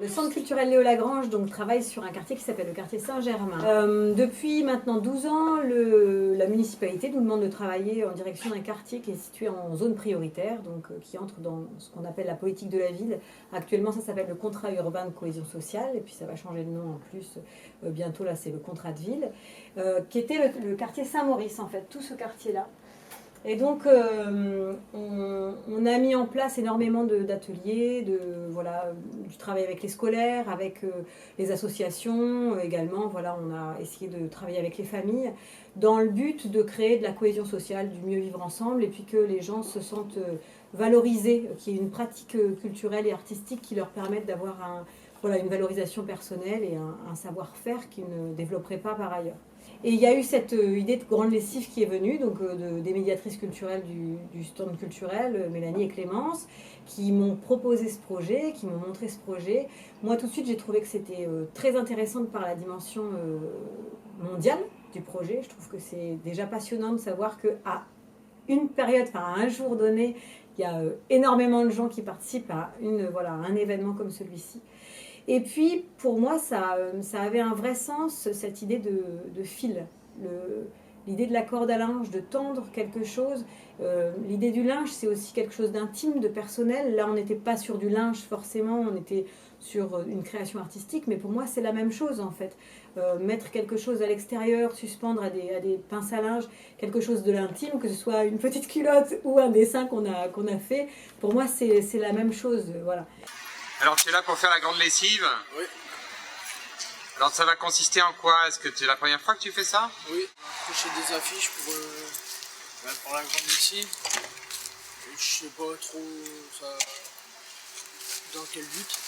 Le centre culturel Léo Lagrange donc, travaille sur un quartier qui s'appelle le quartier Saint-Germain. Depuis maintenant 12 ans, la municipalité nous demande de travailler en direction d'un quartier qui est situé en zone prioritaire, donc qui entre dans ce qu'on appelle la politique de la ville. Actuellement, ça s'appelle le contrat urbain de cohésion sociale, et puis ça va changer de nom en plus. Bientôt, là, c'est le contrat de ville, qui était le quartier Saint-Maurice, en fait, tout ce quartier-là. Et donc, on a mis en place énormément d'ateliers, voilà, du travail avec les scolaires, avec les associations également. Voilà, on a essayé de travailler avec les familles dans le but de créer de la cohésion sociale, du mieux vivre ensemble, et puis que les gens se sentent valorisés, qu'il y ait une pratique culturelle et artistique qui leur permette d'avoir voilà, une valorisation personnelle et un savoir-faire qu'ils ne développeraient pas par ailleurs. Et il y a eu cette idée de grande lessive qui est venue, donc des médiatrices culturelles du stand culturel, Mélanie et Clémence, qui m'ont proposé ce projet, qui m'ont montré ce projet. Moi, tout de suite, j'ai trouvé que c'était très intéressant par la dimension mondiale du projet. Je trouve que c'est déjà passionnant de savoir qu'à une période, enfin à un jour donné, il y a énormément de gens qui participent à voilà, un événement comme celui-ci. Et puis, pour moi, ça avait un vrai sens, cette idée de fil. L'idée de la corde à linge, de tendre quelque chose. L'idée du linge, c'est aussi quelque chose d'intime, de personnel. Là, on n'était pas sur du linge forcément, on était sur une création artistique, mais pour moi, c'est la même chose en fait. Mettre quelque chose à l'extérieur, suspendre à des pinces à linge, quelque chose de l'intime, que ce soit une petite culotte ou un dessin qu'on a fait, pour moi, c'est la même chose. Voilà. Alors tu es là pour faire la grande lessive? Oui. Alors ça va consister en quoi? Est-ce que c'est la première fois que tu fais ça? Oui, accrocher des affiches pour la grande lessive. Et je sais pas trop ça, dans quel but.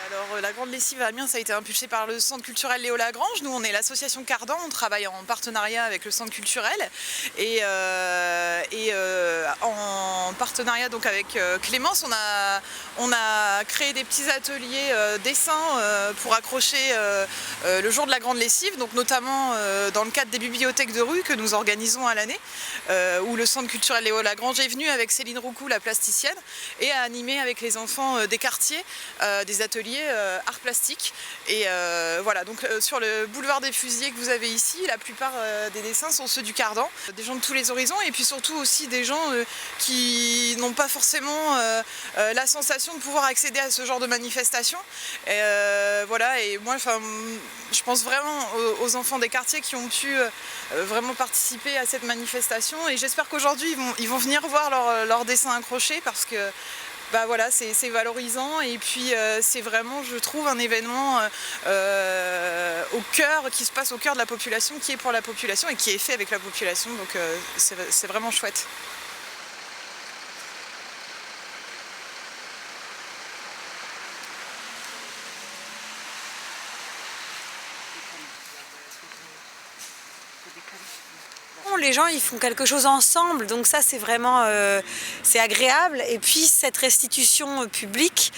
Alors la grande lessive à Amiens, ça a été impulsé par le centre culturel Léo Lagrange. Nous on est l'association Cardan, on travaille en partenariat avec le centre culturel et en partenariat donc avec Clémence, on a créé des petits ateliers dessins pour accrocher le jour de la grande lessive, donc notamment dans le cadre des bibliothèques de rue que nous organisons à l'année, où le centre culturel Léo Lagrange est venu avec Céline Roucou, la plasticienne, et a animé avec les enfants des quartiers des ateliers art plastique. Et voilà, donc sur le boulevard des Fusillés que vous avez ici, la plupart des dessins sont ceux du Cardan, des gens de tous les horizons, et puis surtout aussi des gens qui n'ont pas forcément la sensation de pouvoir accéder à ce genre de manifestation. Et voilà, et moi je pense vraiment aux enfants des quartiers qui ont pu vraiment participer à cette manifestation, et j'espère qu'aujourd'hui ils vont venir voir leurs dessins accrochés, parce que bah voilà, c'est valorisant, et puis c'est vraiment, je trouve, un événement qui se passe au cœur de la population, qui est pour la population et qui est fait avec la population, donc c'est vraiment chouette. Les gens ils font quelque chose ensemble, donc ça c'est vraiment c'est agréable. Et puis cette restitution publique,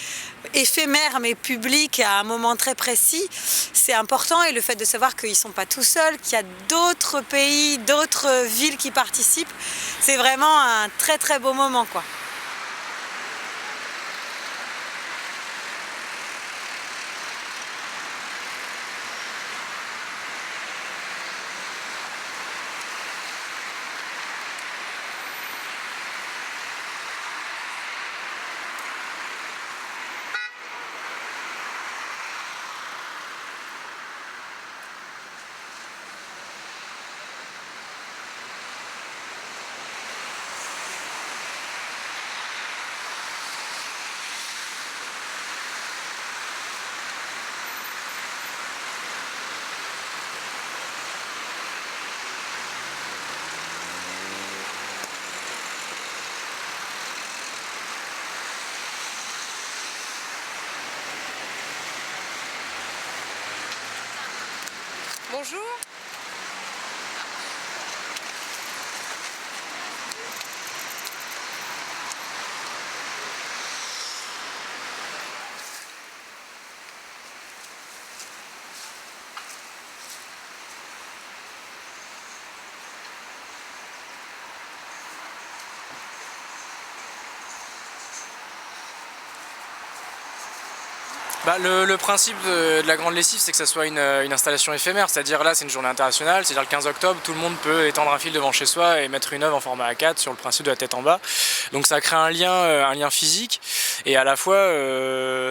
éphémère mais publique à un moment très précis, c'est important. Et le fait de savoir qu'ils ne sont pas tout seuls, qu'il y a d'autres pays, d'autres villes qui participent, c'est vraiment un très très beau moment quoi. Bonjour. Le principe de la grande lessive, c'est que ça soit une installation éphémère, c'est-à-dire là c'est une journée internationale, c'est-à-dire le 15 octobre, tout le monde peut étendre un fil devant chez soi et mettre une œuvre en format A4 sur le principe de la tête en bas. Donc ça crée un lien physique et à la fois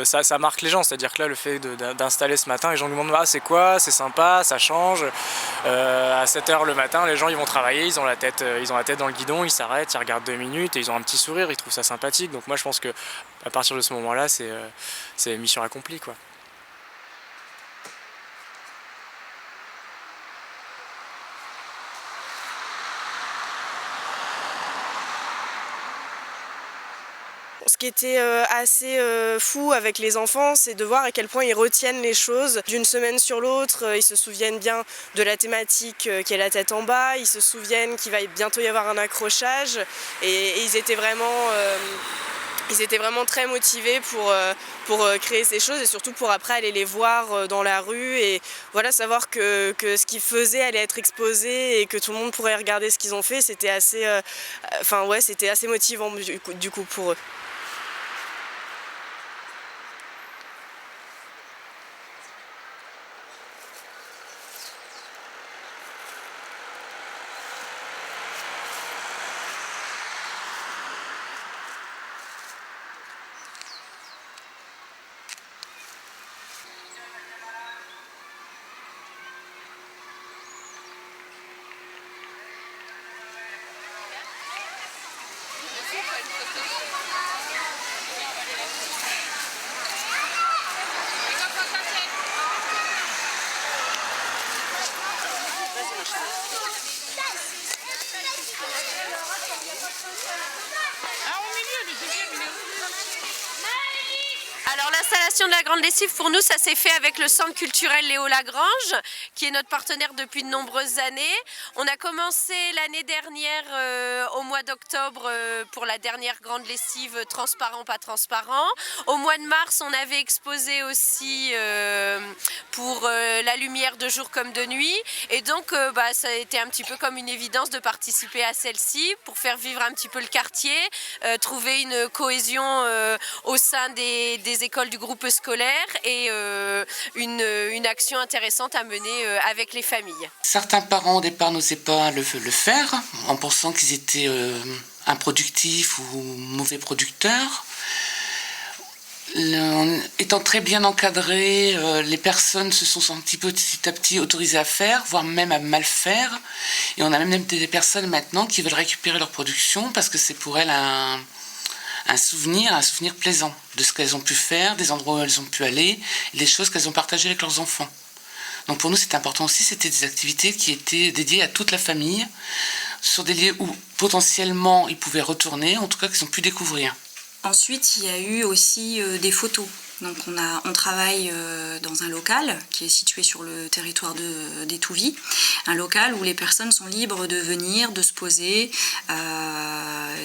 ça marque les gens, c'est-à-dire que là le fait d'installer ce matin, les gens nous demandent c'est quoi, c'est sympa, ça change. À 7h le matin, les gens ils vont travailler, ils ont la tête dans le guidon, ils s'arrêtent, ils regardent 2 minutes et ils ont un petit sourire, ils trouvent ça sympathique. Donc moi je pense que à partir de ce moment-là, c'est mission accomplie, quoi. Ce qui était assez fou avec les enfants, c'est de voir à quel point ils retiennent les choses d'une semaine sur l'autre. Ils se souviennent bien de la thématique qui est la tête en bas, ils se souviennent qu'il va bientôt y avoir un accrochage et ils étaient vraiment très motivés pour créer ces choses et surtout pour après aller les voir dans la rue et voilà, savoir que ce qu'ils faisaient allait être exposé et que tout le monde pourrait regarder ce qu'ils ont fait, c'était assez, c'était assez motivant du coup pour eux. Alors l'installation de la grande lessive pour nous ça s'est fait avec le centre culturel Léo Lagrange qui est notre partenaire depuis de nombreuses années. On a commencé l'année dernière au mois d'octobre pour la dernière grande lessive transparent pas transparent. Au mois de mars on avait exposé aussi pour la lumière de jour comme de nuit et donc ça a été un petit peu comme une évidence de participer à celle-ci pour faire vivre un petit peu le quartier, trouver une cohésion au sein des écoles du groupe scolaire et une action intéressante à mener avec les familles. Certains parents au départ n'osaient pas le faire en pensant qu'ils étaient improductifs ou mauvais producteurs. Étant très bien encadrés, les personnes se sont senties petit à petit autorisées à faire, voire même à mal faire. Et on a même des personnes maintenant qui veulent récupérer leur production parce que c'est pour elles un souvenir plaisant de ce qu'elles ont pu faire, des endroits où elles ont pu aller, des choses qu'elles ont partagées avec leurs enfants. Donc pour nous c'était important aussi, c'était des activités qui étaient dédiées à toute la famille, sur des lieux où potentiellement ils pouvaient retourner, en tout cas qu'ils ont pu découvrir. Ensuite il y a eu aussi des photos. Donc on travaille dans un local qui est situé sur le territoire d'Étouvie, un local où les personnes sont libres de venir, de se poser,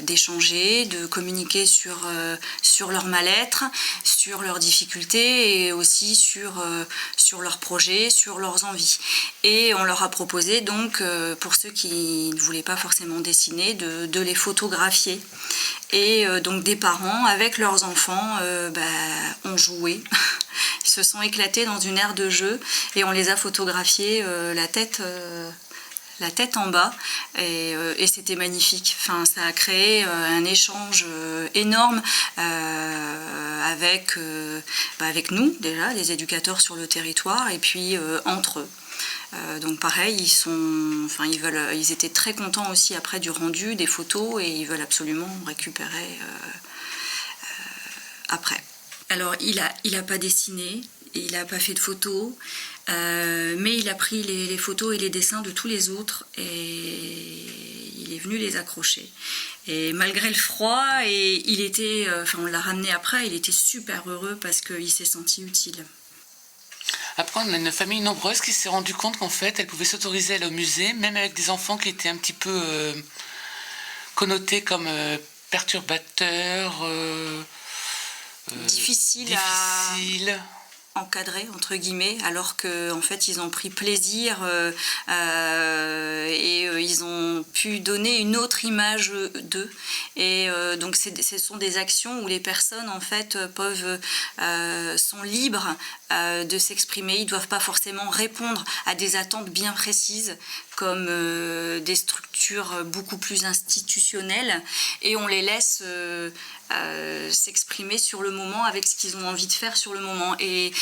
d'échanger, de communiquer sur leur mal-être, sur leurs difficultés et aussi sur leurs projets, sur leurs envies. Et on leur a proposé donc, pour ceux qui ne voulaient pas forcément dessiner, de les photographier. Et donc des parents avec leurs enfants ont joué, ils se sont éclatés dans une aire de jeu et on les a photographiés la tête en bas et c'était magnifique. Enfin, ça a créé un échange énorme avec nous déjà, les éducateurs sur le territoire et puis entre eux. Donc pareil, ils étaient très contents aussi après du rendu, des photos et ils veulent absolument récupérer après. Alors il a pas dessiné, il n'a pas fait de photos, mais il a pris les photos et les dessins de tous les autres et il est venu les accrocher. Et malgré le froid, on l'a ramené après, il était super heureux parce qu'il s'est senti utile. Après, on a une famille nombreuse qui s'est rendue compte qu'en fait, elle pouvait s'autoriser à aller au musée, même avec des enfants qui étaient un petit peu connotés comme perturbateurs, difficile à encadrer entre guillemets, alors qu'en fait ils ont pris plaisir et ils ont pu donner une autre image d'eux, et donc ce sont des actions où les personnes en fait sont libres de s'exprimer. Ils ne doivent pas forcément répondre à des attentes bien précises comme des structures beaucoup plus institutionnelles, et on les laisse s'exprimer sur le moment avec ce qu'ils ont envie de faire sur le moment. Et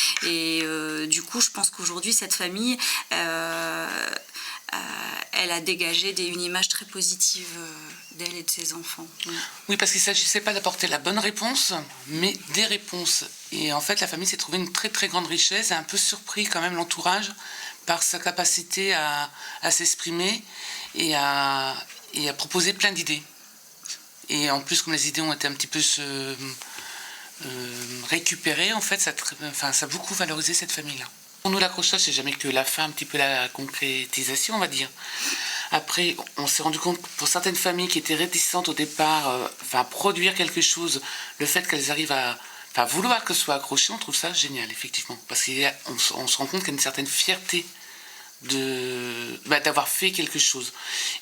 du coup, je pense qu'aujourd'hui, cette famille, elle a dégagé une image très positive d'elle et de ses enfants. Oui, parce qu'il ne s'agissait pas d'apporter la bonne réponse, mais des réponses. Et en fait, la famille s'est trouvée une très très grande richesse, et un peu surpris quand même l'entourage par sa capacité à s'exprimer et à proposer plein d'idées. Et en plus, comme les idées ont été un petit peu récupérées, en fait, ça a beaucoup valorisé cette famille-là. Pour nous, l'accrochage, c'est jamais que la fin, un petit peu la concrétisation, on va dire. Après, on s'est rendu compte que pour certaines familles qui étaient réticentes au départ, à produire quelque chose, le fait qu'elles arrivent à vouloir que ce soit accroché, on trouve ça génial, effectivement. Parce qu'on se rend compte qu'il y a une certaine fierté d'avoir fait quelque chose,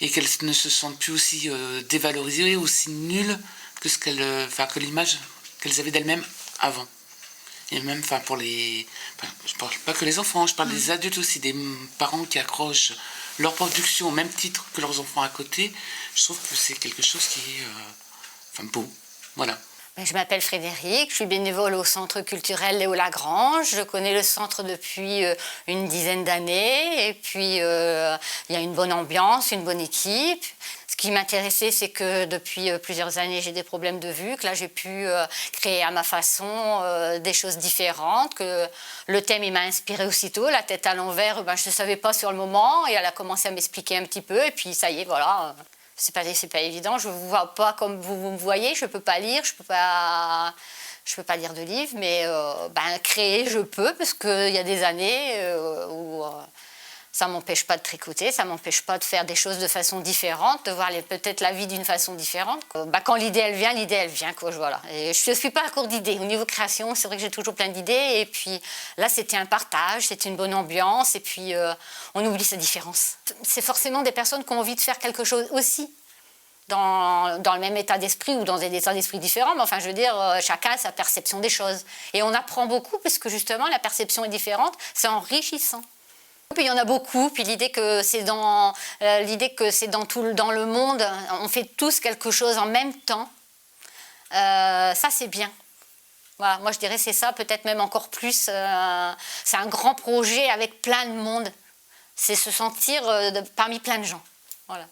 et qu'elles ne se sentent plus aussi dévalorisées, aussi nulles que que l'image qu'elles avaient d'elles-mêmes avant. Et même pour je parle pas que les enfants, je parle des adultes aussi, des parents qui accrochent leur production au même titre que leurs enfants à côté. Je trouve que c'est quelque chose qui est beau. Voilà. Je m'appelle Frédéric, je suis bénévole au Centre culturel Léo Lagrange. Je connais le centre depuis une dizaine d'années, et puis il y a une bonne ambiance, une bonne équipe. Ce qui m'intéressait, c'est que depuis plusieurs années, j'ai des problèmes de vue, que là j'ai pu créer à ma façon des choses différentes, que le thème il m'a inspiré aussitôt, la tête à l'envers, je ne savais pas sur le moment, et elle a commencé à m'expliquer un petit peu, et puis ça y est, voilà. C'est pas évident, je ne vous vois pas comme vous me voyez, je ne peux pas lire, je peux pas lire de livres, mais créer, je peux, parce qu'il y a des années où ça ne m'empêche pas de tricoter, ça ne m'empêche pas de faire des choses de façon différente, de voir peut-être la vie d'une façon différente. Quand l'idée, elle vient, quoi, voilà. Et je ne suis pas à court d'idées. Au niveau création, c'est vrai que j'ai toujours plein d'idées, et puis là, c'était un partage, c'était une bonne ambiance, et puis on oublie sa différence. C'est forcément des personnes qui ont envie de faire quelque chose aussi, dans le même état d'esprit ou dans des états d'esprit différents, mais enfin, je veux dire, chacun a sa perception des choses. Et on apprend beaucoup, parce que justement, la perception est différente, c'est enrichissant. Puis il y en a beaucoup, puis l'idée que c'est dans le monde, on fait tous quelque chose en même temps, ça c'est bien. Voilà, moi je dirais c'est ça, peut-être même encore plus, c'est un grand projet avec plein de monde, c'est se sentir parmi plein de gens. Voilà.